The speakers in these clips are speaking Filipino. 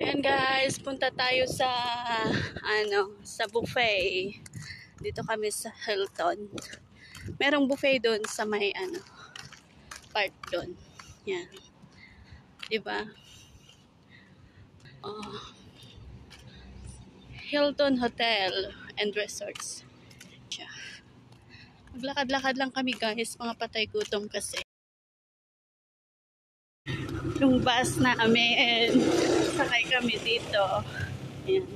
Ayan guys, punta tayo sa sa buffet. Dito kami sa Hilton. Merong buffet doon sa may part doon. Yan. 'Di ba? Oh, Hilton Hotel and Resorts. Siya. Maglakad-lakad lang kami guys, mga patay gutom kasi. Yung bus namin, sakay kami dito. Ayan.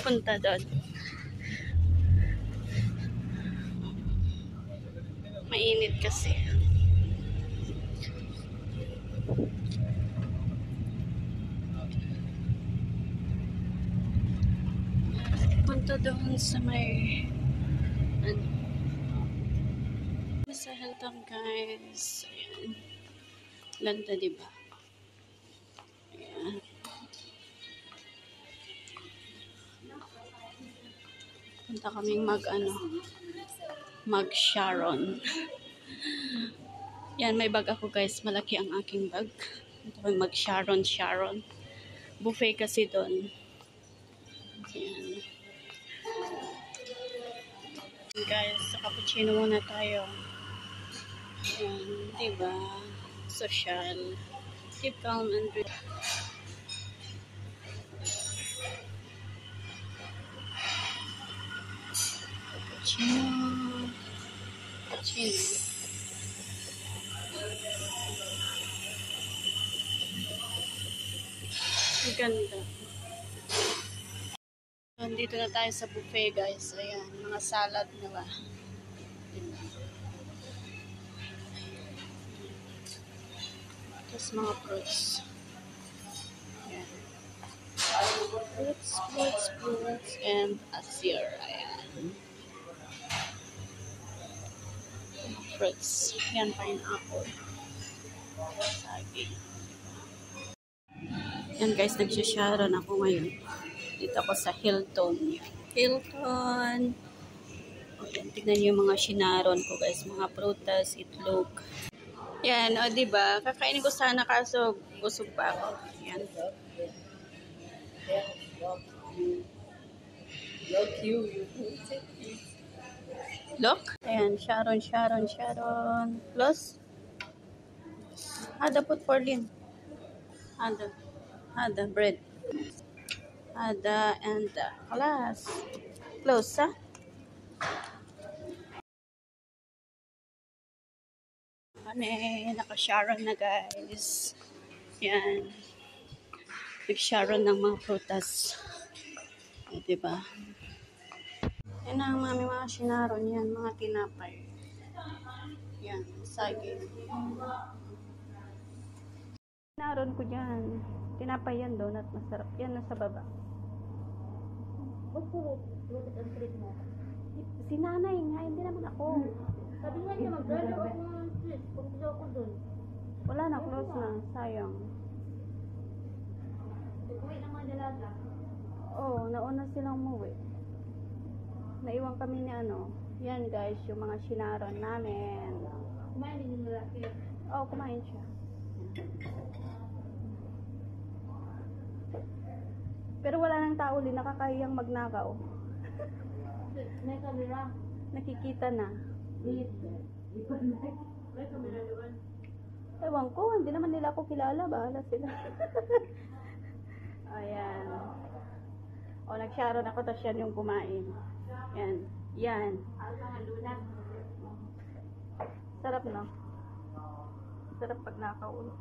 Punta doon. Mainit kasi. Punta doon sa may sa Hilton guys. Ayan. Ganda diba? Ayan. Punta kaming mag Sharon. Yan, may bag ako guys. Malaki ang aking bag. Punta kaming mag Sharon. Buffet kasi doon. Ayan. Guys, sa cappuccino muna tayo. Ayan, diba? Social. Keep calm and breathe. Cappuccino. Ang ganda. Nandito na tayo sa buffet guys. Ayan, mga salad nila. Tapos mga fruits. Ayan. Fruits, and asir. Ayan. Fruits. Ayan, pineapple. Saging. Ayan guys, nagsisharon ako ngayon. Dito ako sa Hilton. Hilton. Ayan, tignan niyo yung mga shinaron ko guys. Mga prutas, itlog. Yan, o diba? Kakainin ko sana kaso busog pa ako. Yan. Look? Ayan, Sharon. Plus? Ada put for Lin. Ada bread. Ada and class. Close, ha? Naka-Sharon na guys. Yan. Nag-Sharon ng mga prutas. O, diba? Yan ang mga shinaron yan. Mga tinapay. Yan. Saging. Shinaron ko dyan. Tinapay yan, donut. Masarap. Yan, nasa baba. Si nanay nga. Hindi naman ako. Sabi nga niya, mag-drive ako ng street. Punta ako dun. Wala na. Close na. Sayang. Uwi ng mga dalaga. Oo, nauna silang umuwi. Naiwan kami ni Yan guys, yung mga shinaron namin. Kumain din yung lalaki. Oo, kumain siya. Pero wala nang tao ulit, nakakahiyang magnakaw. May kamera. Nakikita na. May kamera doon. Ewan ko, hindi naman nila ako kilala. Bahala sila. Ayan. O, nag-sharon ako, tapos yan yung kumain. Yan. Sarap, no? Sarap pag nakaulo.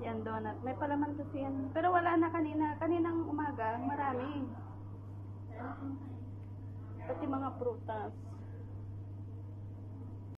Yan, donut. May palaman kasi yan. Pero wala na kanina. Kaninang umaga, marami. Pati mga prutas.